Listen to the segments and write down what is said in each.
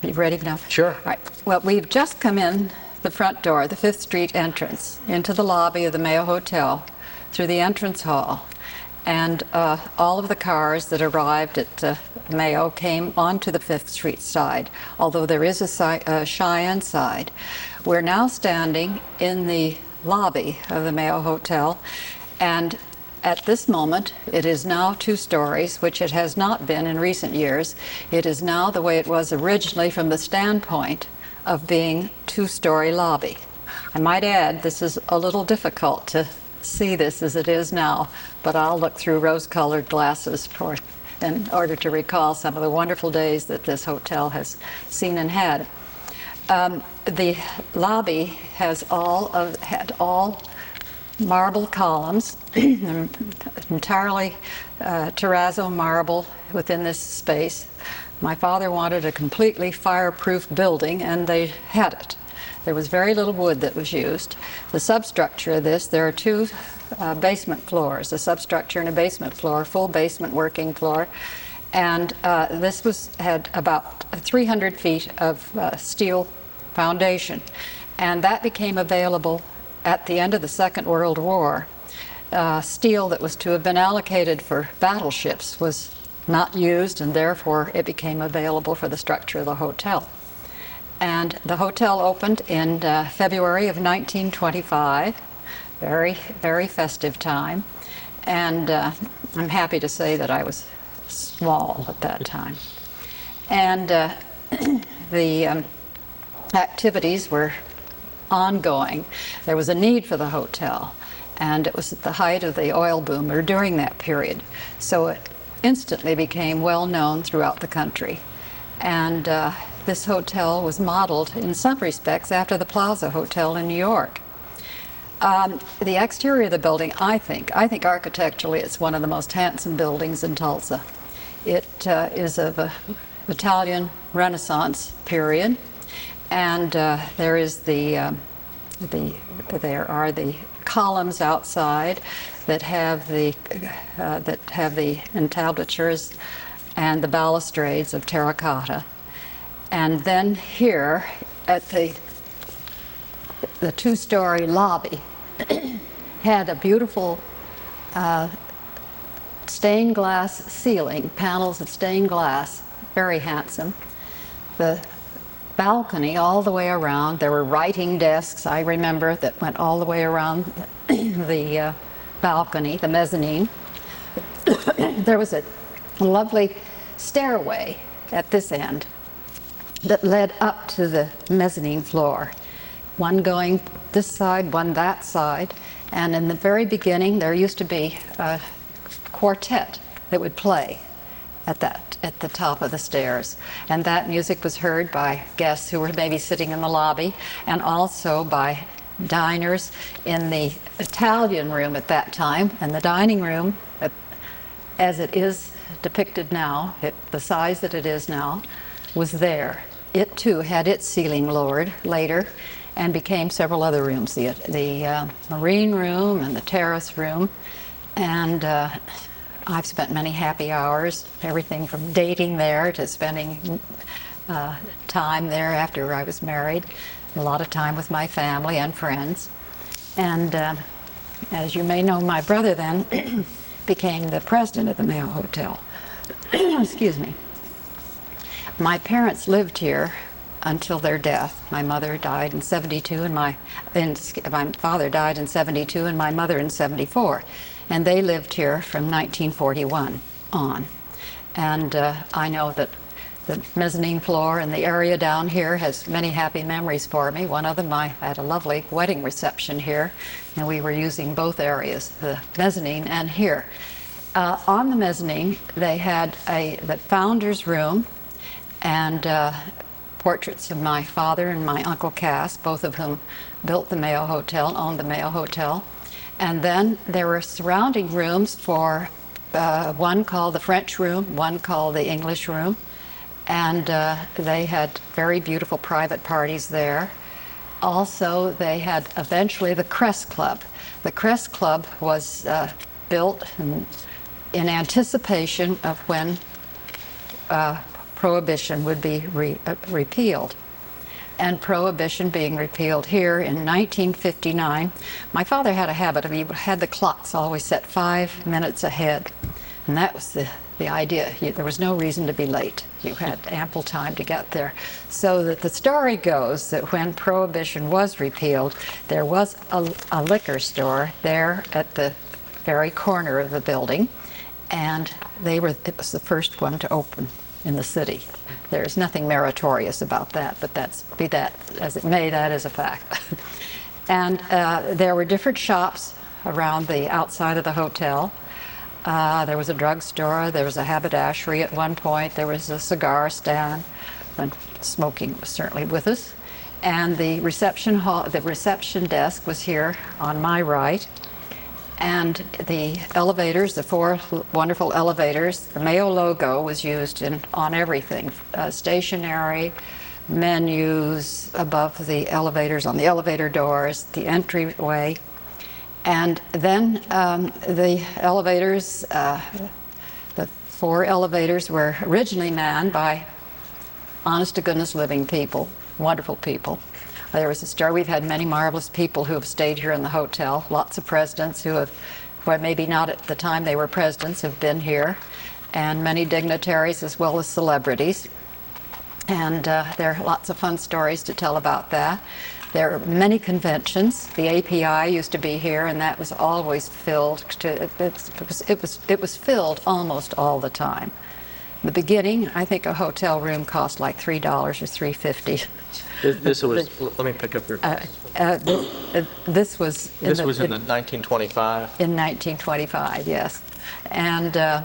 you ready now? Sure. All right. Well, we've just come in the front door, the 5th Street entrance, into the lobby of the Mayo Hotel, through the entrance hall. And all of the cars that arrived at Mayo came onto the 5th Street side, although there is a Cheyenne side. We're now standing in the lobby of the Mayo Hotel, and at this moment it is now 2 stories, which it has not been in recent years. It is now the way it was originally from the standpoint of being 2-story lobby. I might add, this is a little difficult to see this as it is now, but I'll look through rose-colored glasses in order to recall some of the wonderful days that this hotel has seen and had. The lobby had all marble columns, entirely terrazzo marble within this space. My father wanted a completely fireproof building, and they had it. There was very little wood that was used. The substructure of this, there are 2 basement floors, a substructure and a basement floor, full basement working floor. And this had about 300 feet of steel foundation. And that became available at the end of the Second World War. Steel that was to have been allocated for battleships was not used, and therefore it became available for the structure of the hotel. And the hotel opened in February of 1925, very, very festive time. And I'm happy to say that I was small at that time. And the activities were ongoing. There was a need for the hotel, and it was at the height of the oil boom, or during that period. So it instantly became well known throughout the country. And this hotel was modeled in some respects after the Plaza Hotel in New York. The exterior of the building, I think architecturally it's one of the most handsome buildings in Tulsa. It is of a Italian Renaissance period, and there are the columns outside that have the entablatures and the balustrades of terracotta. And then here at the 2-story lobby had a beautiful stained glass ceiling, panels of stained glass, very handsome. The balcony all the way around, there were writing desks, I remember, that went all the way around the balcony, the mezzanine. There was a lovely stairway at this end that led up to the mezzanine floor. One going this side, one that side. And in the very beginning, there used to be a quartet that would play at the top of the stairs. And that music was heard by guests who were maybe sitting in the lobby, and also by diners in the Italian room at that time. And the dining room, as it is depicted now, the size that it is now, was there. It too had its ceiling lowered later and became several other rooms, the marine room and the terrace room. And I've spent many happy hours, everything from dating there to spending time there after I was married, a lot of time with my family and friends. And as you may know, my brother then became the president of the Mayo Hotel. Excuse me. My parents lived here until their death. My mother died in 72 and my father died in 72 and my mother in 74. And they lived here from 1941 on. And I know that the mezzanine floor and the area down here has many happy memories for me. One of them, I had a lovely wedding reception here, and we were using both areas, the mezzanine and here. On the mezzanine, they had the founder's room and portraits of my father and my Uncle Cass, both of whom built the Mayo Hotel, owned the Mayo Hotel. And then there were surrounding rooms for one called the French room, one called the English room. And they had very beautiful private parties there. Also, they had eventually the Crest Club. The Crest Club was built in anticipation of when Prohibition would be repealed. And Prohibition being repealed here in 1959, my father had a habit of, he had the clocks always set 5 minutes ahead. And that was the idea. There was no reason to be late. You had ample time to get there. So that the story goes that when Prohibition was repealed, there was a liquor store there at the very corner of the building, and it was the first one to open in the city. There's nothing meritorious about that, but be that as it may, that is a fact. And there were different shops around the outside of the hotel. There was a drugstore, there was a haberdashery at one point, there was a cigar stand, and smoking was certainly with us. And the reception desk was here on my right. And the elevators, the 4 wonderful elevators, the Mayo logo was used on everything. Stationery, menus above the elevators, on the elevator doors, the entryway. And then the elevators, the 4 elevators were originally manned by honest-to-goodness living people, wonderful people. There was a story, we've had many marvelous people who have stayed here in the hotel, lots of presidents who have, well, maybe not at the time they were presidents, have been here, and many dignitaries as well as celebrities. And there are lots of fun stories to tell about that. There are many conventions. The API used to be here, and that was always filled. It was filled almost all the time. In the beginning, I think a hotel room cost like $3 or $3.50. This was, let me pick up your. This was in This was in the 1925? In 1925, yes. And I'm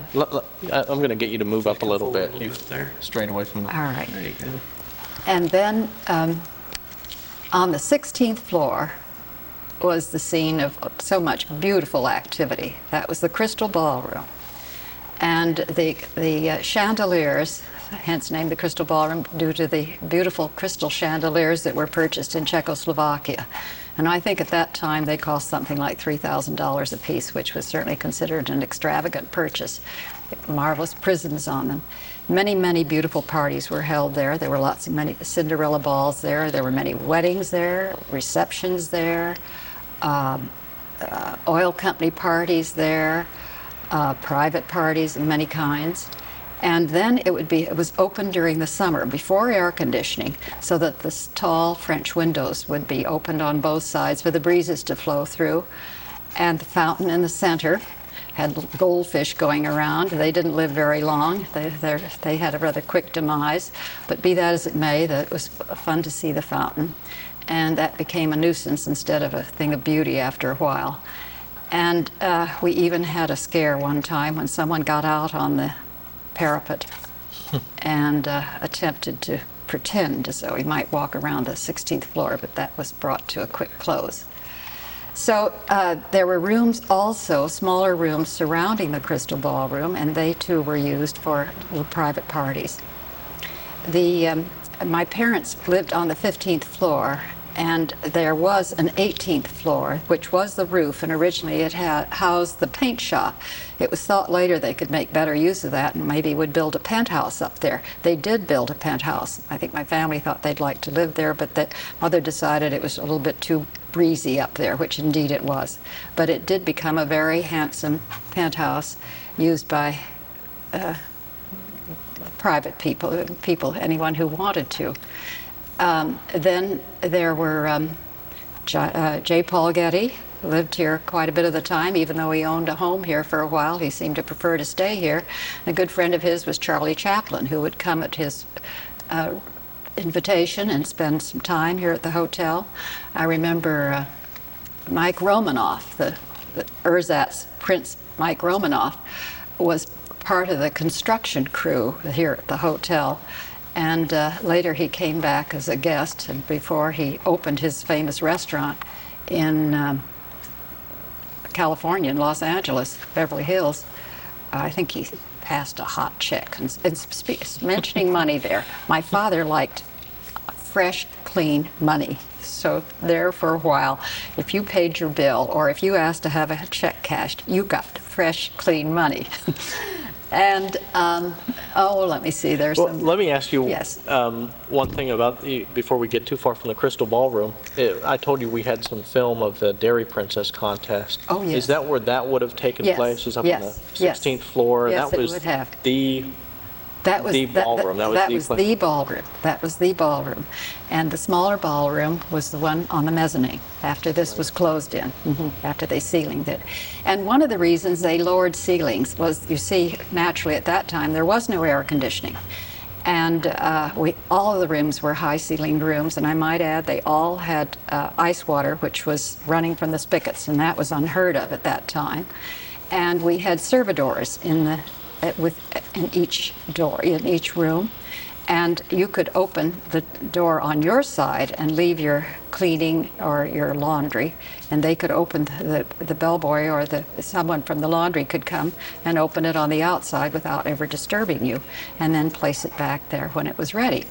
going to get you to move up a little bit. You there, straight away from the. all right. There you go. And then on the 16th floor was the scene of so much beautiful activity. That was the Crystal Ballroom. And the chandeliers, hence named the Crystal Ballroom, due to the beautiful crystal chandeliers that were purchased in Czechoslovakia. And I think at that time they cost something like $3,000 a piece, which was certainly considered an extravagant purchase. Marvelous prisms on them. Many, many beautiful parties were held there. There were many Cinderella balls there. There were many weddings there, receptions there, oil company parties there, private parties of many kinds. And then it was open during the summer, before air conditioning, so that the tall French windows would be opened on both sides for the breezes to flow through. And the fountain in the center had goldfish going around. They didn't live very long. They had a rather quick demise. But be that as it may, it was fun to see the fountain. And that became a nuisance instead of a thing of beauty after a while. And we even had a scare one time when someone got out on the parapet and attempted to pretend as though he might walk around the 16th floor, but that was brought to a quick close. So there were rooms also, smaller rooms surrounding the Crystal Ballroom, and they too were used for private parties. My parents lived on the 15th floor, and there was an 18th floor, which was the roof, and originally it had housed the paint shop. It was thought later they could make better use of that and maybe would build a penthouse up there. They did build a penthouse. I think my family thought they'd like to live there, but that mother decided it was a little bit too breezy up there, which indeed it was. But it did become a very handsome penthouse used by private people, anyone who wanted to. Then there were J. Paul Getty, lived here quite a bit of the time, even though he owned a home here for a while. He seemed to prefer to stay here. A good friend of his was Charlie Chaplin, who would come at his invitation and spend some time here at the hotel. I remember Mike Romanoff, the ersatz Prince Mike Romanoff, was part of the construction crew here at the hotel. And later he came back as a guest, and before he opened his famous restaurant in California, in Los Angeles, Beverly Hills, I think he passed a hot check. And mentioning money there, my father liked fresh, clean money. So there for a while, if you paid your bill or if you asked to have a check cashed, you got fresh, clean money. And, oh, let me see, there's Well, some, let me ask you Yes. one thing about before we get too far from the Crystal Ballroom. I told you we had some film of the Dairy Princess contest. Oh, yes. Is that where that would have taken Yes, place? Is up on the yes, yes. 16th floor? And Yes, that it was would have. the that was the ballroom. That was the the ballroom. That was the ballroom. And the smaller ballroom was the one on the mezzanine after this was closed in, after they ceilinged it. And one of the reasons they lowered ceilings was, you see, naturally at that time there was no air conditioning. And all of the rooms were high ceilinged rooms, and I might add they all had ice water, which was running from the spigots, and that was unheard of at that time. And we had servitors in each door, in each room, and you could open the door on your side and leave your cleaning or your laundry, and they could open the bellboy or someone from the laundry could come and open it on the outside without ever disturbing you, and then place it back there when it was ready.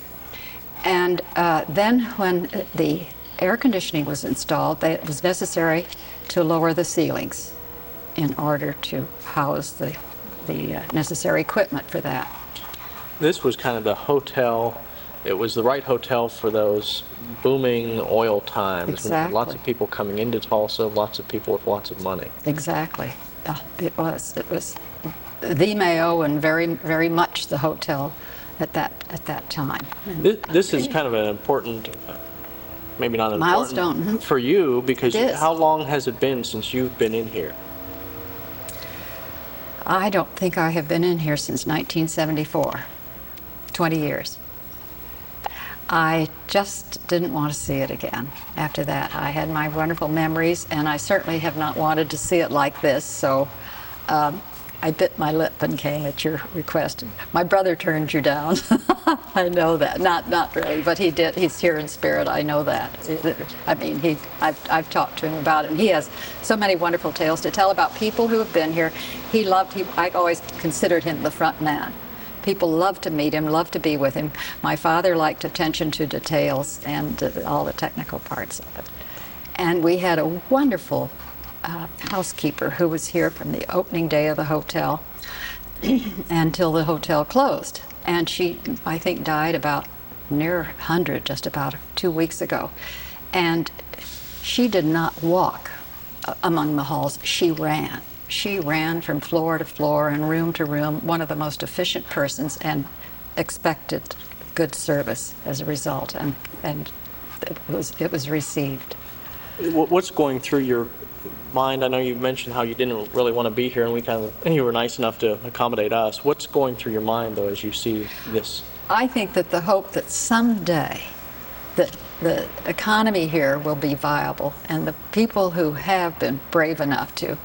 And then when the air conditioning was installed, it was necessary to lower the ceilings in order to house the necessary equipment for that. This was kind of the hotel. It was the right hotel for those booming oil times. Exactly. Lots of people coming into Tulsa, lots of people with lots of money. Exactly. It was the Mayo, and very, very much the hotel at that time. This is kind of an important, maybe not important Milestone. for you, because It is. how long has it been since you've been in here? I don't think I have been in here since 1974, 20 years. I just didn't want to see it again after that. I had my wonderful memories, and I certainly have not wanted to see it like this, so I bit my lip and came at your request. My brother turned you down. I know that. Not really, but he did. He's here in spirit. I know that. I mean, I've talked to him about it, and he has so many wonderful tales to tell about people who have been here. I always considered him the front man. People loved to meet him, loved to be with him. My father liked attention to details and all the technical parts of it. And we had a wonderful housekeeper who was here from the opening day of the hotel until the hotel closed. And she, I think, died about near 100 just about 2 weeks ago. And she did not walk among the halls, she ran. She ran from floor to floor and room to room, one of the most efficient persons, and expected good service as a result, and it was received. What's going through your mind? I know you mentioned how you didn't really want to be here, and you were nice enough to accommodate us. What's going through your mind, though, as you see this? I think that the hope that someday that the economy here will be viable, and the people who have been brave enough to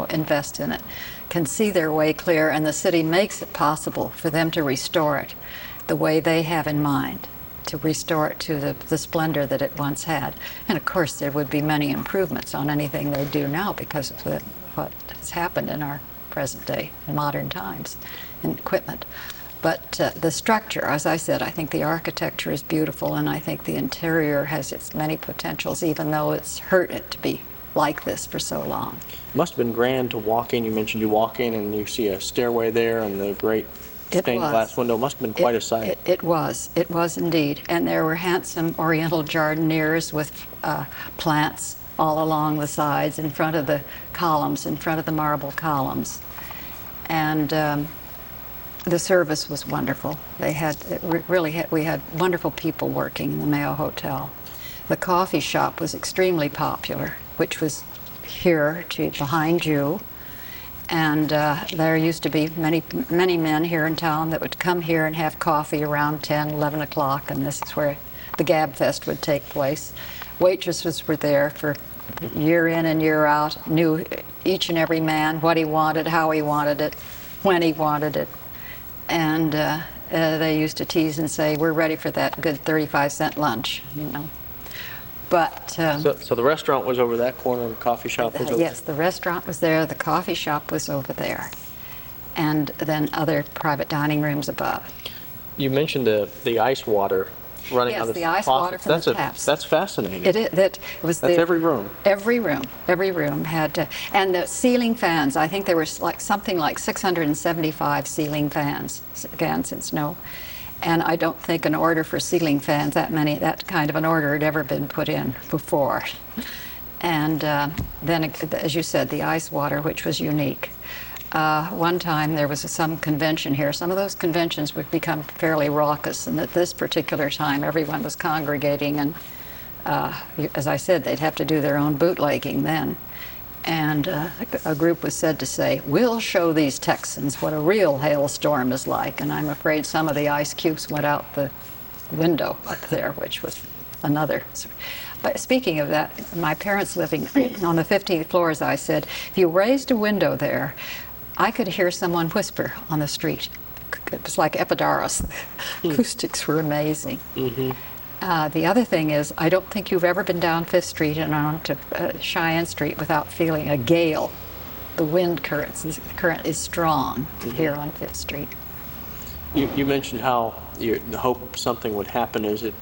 invest in it can see their way clear, and the city makes it possible for them to restore it the way they have in mind, to restore it to the splendor that it once had. And of course there would be many improvements on anything they do now because of what has happened in our present day, in modern times, in equipment. But the structure, as I said, I think the architecture is beautiful, and I think the interior has its many potentials, even though it's hurt it to be like this for so long. It must have been grand to walk in. You mentioned you walk in and you see a stairway there and the great stained glass window. It must have been quite a sight. It was indeed. And there were handsome oriental jardinieres with plants all along the sides, in front of the columns, in front of the marble columns. And the service was wonderful. We had wonderful people working in the Mayo Hotel. The coffee shop was extremely popular, which was here behind you. And there used to be many men here in town that would come here and have coffee around 10, 11 o'clock, and this is where the Gab Fest would take place. Waitresses were there for year in and year out, knew each and every man, what he wanted, how he wanted it, when he wanted it. And they used to tease and say, "We're ready for that good 35-cent lunch," But so the restaurant was over that corner, and the coffee shop was over there? Yes, the restaurant was there, the coffee shop was over there, and then other private dining rooms above. You mentioned the ice water. running Yes, out of the ice water faucets. from the taps. That's fascinating. That was That's every room. Every room had, and the ceiling fans. I think there were like something like 675 ceiling fans. Again, since no, and I don't think an order for ceiling fans that kind of an order had ever been put in before. And then, as you said, the ice water, which was unique. One time there was some convention here. Some of those conventions would become fairly raucous, and at this particular time everyone was congregating, and as I said, they'd have to do their own bootlegging then. And a group was said to say, "We'll show these Texans what a real hailstorm is like." And I'm afraid some of the ice cubes went out the window up there, which was another. But speaking of that, my parents living on the 15th floor, as I said, if you raised a window there, I could hear someone whisper on the street. It was like Epidaurus. Acoustics were amazing. The other thing is, I don't think you've ever been down 5th Street and on to Cheyenne Street without feeling a gale. The wind current is strong here on 5th Street. You mentioned how you hope something would happen. Is it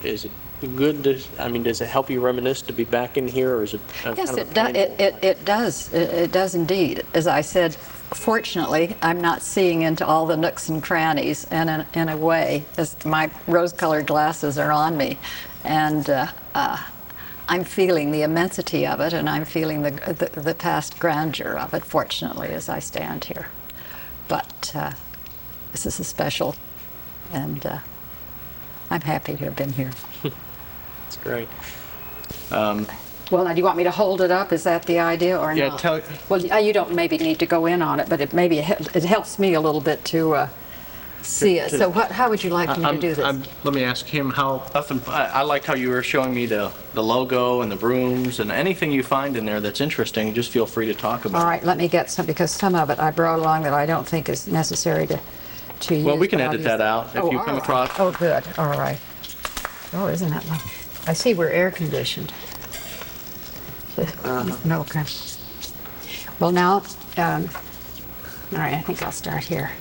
good? Does it help you reminisce to be back in here, or is it? Yes, it does. It does indeed. As I said, fortunately, I'm not seeing into all the nooks and crannies, and in a way, as my rose-colored glasses are on me, and I'm feeling the immensity of it, and I'm feeling the past grandeur of it. Fortunately, as I stand here, but this is a special, and I'm happy to have been here. That's great. Well, now, do you want me to hold it up? Is that the idea, or Yeah, not? Well, you don't maybe need to go in on it, but it helps me a little bit to see it. So how would you like me to do this? Let me ask him how. I like how you were showing me the logo and the rooms and anything you find in there that's interesting. Just feel free to talk about. All right, let me get some, because some of it I brought along that I don't think is necessary to use. Well, we can edit that out if you come across. Oh, good. All right. Oh, isn't that lovely? I see we're air conditioned. No, okay. Well, now, all right, I think I'll start here.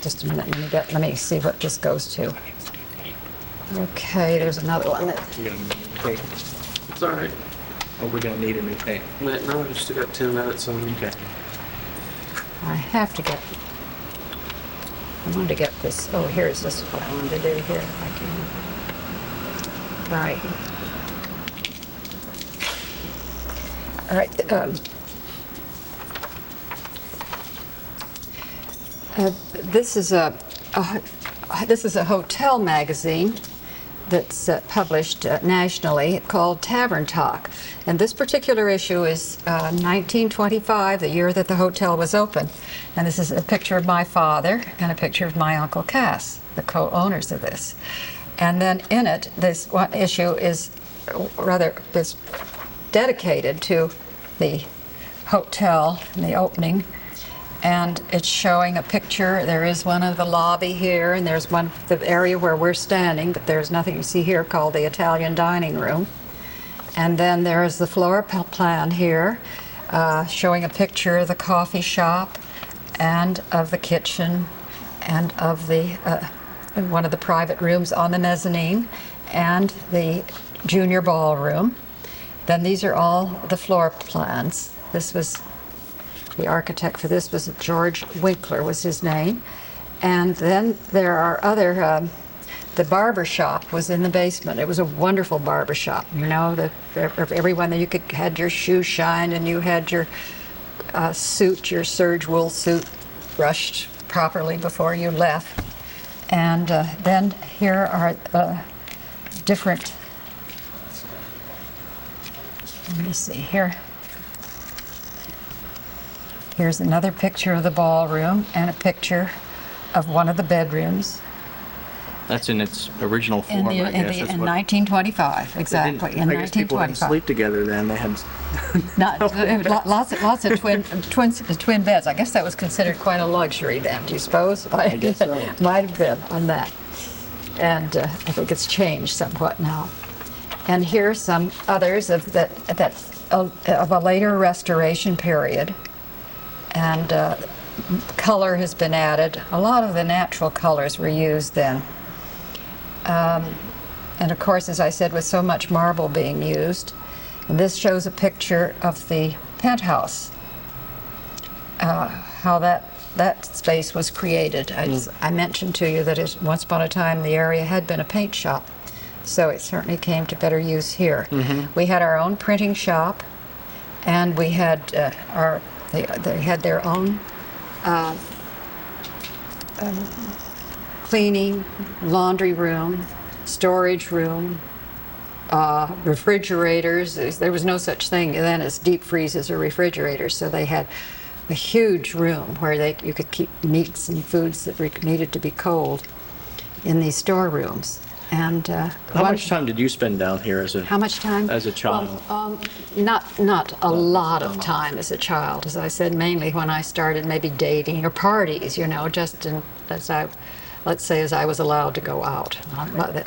Just a minute, let me see what this goes to. Okay, there's another one that. You're gonna need tape. It's all right. Oh, we're gonna need a new tape. No, we just got 10 minutes on. Okay. I have to get. I wanted to get this. Oh, here's this what I wanted to do here. I can. All right. All right. This is a hotel magazine that's published nationally called Tavern Talk, and this particular issue is 1925, the year that the hotel was open. And this is a picture of my father and a picture of my Uncle Cass, the co-owners of this. And then in it, this one issue is dedicated to the hotel and the opening, and it's showing a picture. There is one of the lobby here, and there's one, the area where we're standing, but there's nothing you see here called the Italian dining room. And then there's the floor plan here, showing a picture of the coffee shop and of the kitchen and of the one of the private rooms on the mezzanine and the junior ballroom. Then these are all the floor plans. This was, the architect for this was George Winkler was his name. And then there are other, the barber shop was in the basement. It was a wonderful barber shop. You know, everyone that you could, had your shoes shined, and you had your suit, your serge wool suit brushed properly before you left. And then here are different, let me see here. Here's another picture of the ballroom and a picture of one of the bedrooms. That's in its original form, I guess. In 1925, exactly. In I guess people didn't 1925. sleep together then. They had. Lots of twin beds. I guess that was considered quite a luxury then. Do you suppose? I guess so. Might have been on that. And I think it's changed somewhat now. And here are some others of of a later restoration period. And color has been added. A lot of the natural colors were used then. And of course, as I said, with so much marble being used. And this shows a picture of the penthouse, how that space was created. I mentioned to you that once upon a time the area had been a paint shop, so it certainly came to better use here. We had our own printing shop, and we had they had their own cleaning, laundry room, storage room, refrigerators. There was no such thing then as deep freezers or refrigerators, so they had a huge room where you could keep meats and foods that needed to be cold in these storerooms. And how much time did you spend down here as a how much time as a child? Well, not a lot of time as a child. As I said, mainly when I started maybe dating or parties, you know, just let's say as I was allowed to go out.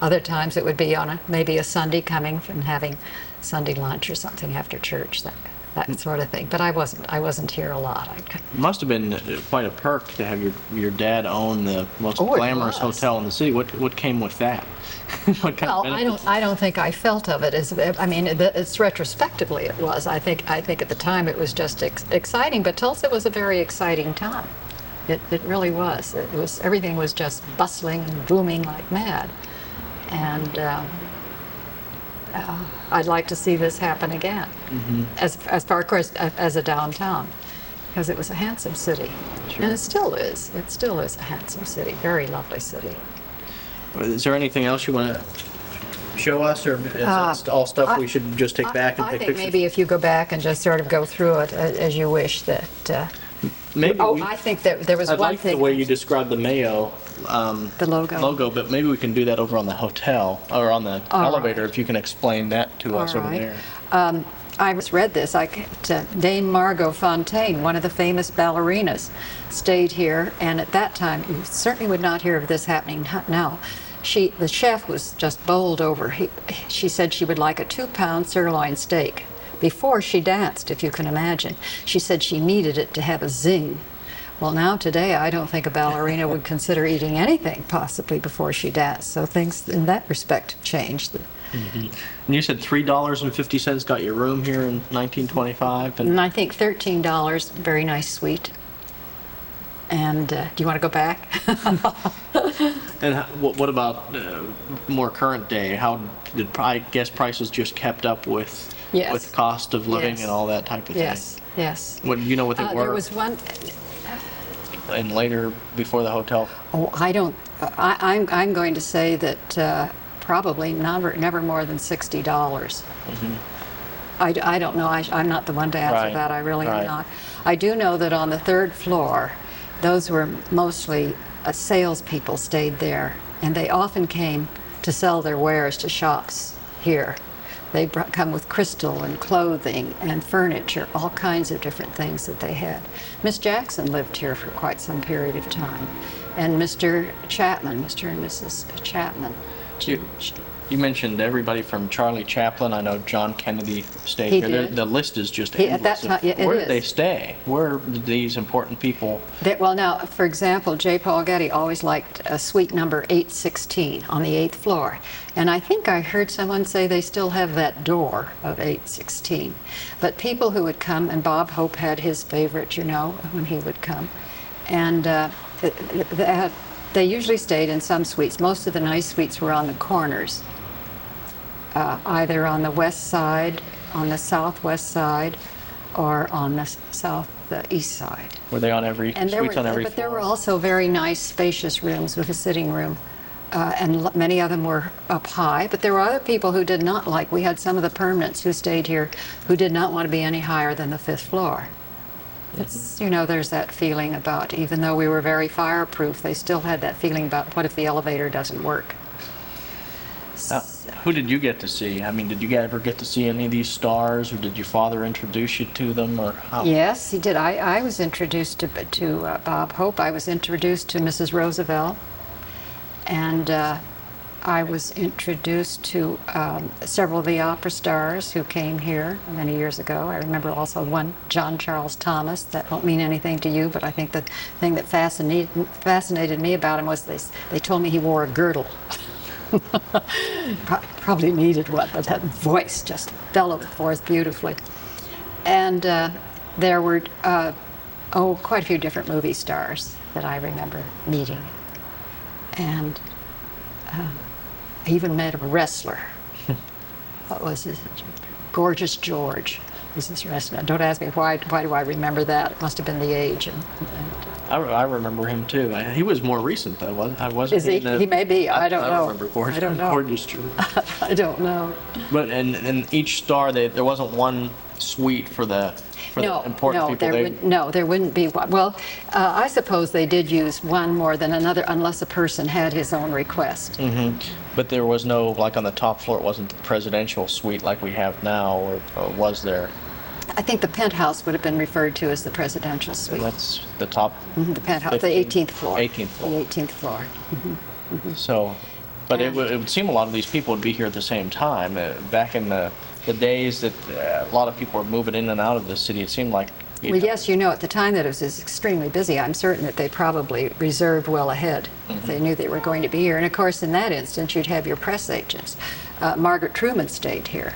Other times it would be on maybe a Sunday, coming from having Sunday lunch or something after church, that sort of thing. But I wasn't here a lot. It must have been quite a perk to have your dad own the most glamorous hotel in the city. What came with that? What kind of benefits? I don't think I felt of it as, I mean, it's retrospectively it was. I think at the time it was just exciting, but Tulsa was a very exciting time. It really was. Everything was just bustling and booming like mad. And I'd like to see this happen again, as far, of course, as a downtown, because it was a handsome city. Sure. And it still is. It still is a handsome city, very lovely city. Is there anything else you want to show us, or is that all stuff we should just take back and take pictures? I think maybe if you go back and just sort of go through it as you wish, that... I think that there was one thing... the way you described the Mayo the logo, but maybe we can do that over on the hotel, or on the elevator, if you can explain that to us over there. I read this. Dame Margot Fontaine, one of the famous ballerinas, stayed here, and at that time, you certainly would not hear of this happening now. The chef was just bowled over. She said she would like a 2-pound sirloin steak before she danced, if you can imagine. She said she needed it to have a zing. Well, now today, I don't think a ballerina would consider eating anything possibly before she danced. So things in that respect have changed. And you said $3.50 got your room here in 1925? And I think $13, very nice suite. And do you want to go back? And what about more current day? How did, I guess, prices just kept up with cost of living and all that type of thing? Yes. What, you know what they were? There was one... And later, before the hotel? Oh, I don't... I'm going to say that probably never more than $60. I don't know. I'm not the one to answer that. I really am not. I do know that on the 3rd floor, those were mostly salespeople stayed there, and they often came to sell their wares to shops here. They come with crystal and clothing and furniture, all kinds of different things that they had. Miss Jackson lived here for quite some period of time, and Mr. Chapman, Mr. and Mrs. Chapman. You mentioned everybody from Charlie Chaplin. I know John Kennedy stayed here. The list is just endless. At that time, where did they stay? Where did these important people... Well, now, for example, J. Paul Getty always liked suite number 816 on the 8th floor. And I think I heard someone say they still have that door of 816. But people who would come, and Bob Hope had his favorite, you know, when he would come. And they usually stayed in some suites. Most of the nice suites were on the corners. Either on the west side, on the southwest side, or on the southeast side. Were they on every suites on every floor? But there were also very nice, spacious rooms with a sitting room, and many of them were up high. But there were other people who did not like. We had some of the permanents who stayed here who did not want to be any higher than the 5th floor. It's, you know, there's that feeling about, even though we were very fireproof, they still had that feeling about what if the elevator doesn't work. Who did you get to see? I mean, did you ever get to see any of these stars, or did your father introduce you to them, or how? Yes, he did. I was introduced to Bob Hope. I was introduced to Mrs. Roosevelt, and I was introduced to several of the opera stars who came here many years ago. I remember also one, John Charles Thomas. That won't mean anything to you, but I think the thing that fascinated me about him was they told me he wore a girdle. Probably needed one, but that voice just bellowed forth beautifully. And there were, quite a few different movie stars that I remember meeting. And I even met a wrestler. What was his? Gorgeous George was his wrestler. Don't ask me why do I remember that? It must have been the age. I remember him too. He was more recent though, wasn't Is he? He may be. I don't know. I remember Gorgeous. I don't know. Gorgeous George. I don't know. But and each star, there wasn't one suite for the important people. There wouldn't be one. Well, I suppose they did use one more than another unless a person had his own request. Mm-hmm. But there was no, like on the top floor, it wasn't the presidential suite like we have now, or was there? I think the penthouse would have been referred to as the presidential suite. That's the top. Mm-hmm, the penthouse, 15, the 18th floor. 18th floor. The 18th floor. So, but it would seem a lot of these people would be here at the same time. Back in the days that a lot of people were moving in and out of the city, it seemed like. Well, yes, at the time that it was extremely busy, I'm certain that they probably reserved well ahead. If they knew they were going to be here. And of course, in that instance, you'd have your press agents. Margaret Truman stayed here.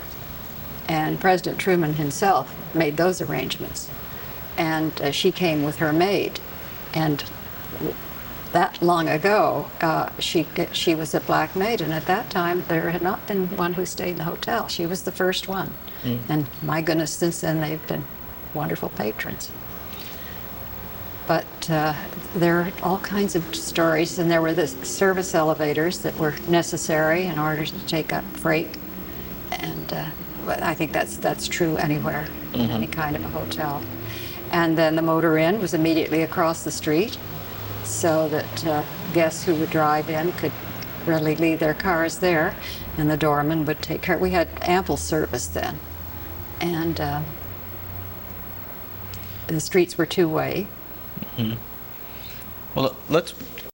And President Truman himself made those arrangements. And she came with her maid. And that long ago, she was a black maid, and at that time there had not been one who stayed in the hotel. She was the first one. And my goodness, since then they've been wonderful patrons. But there are all kinds of stories, and there were the service elevators that were necessary in order to take up freight. And I think that's true anywhere, in any kind of a hotel. And then the motor inn was immediately across the street, so that guests who would drive in could readily leave their cars there, and the doorman would take care. We had ample service then, and the streets were two-way. Well, let's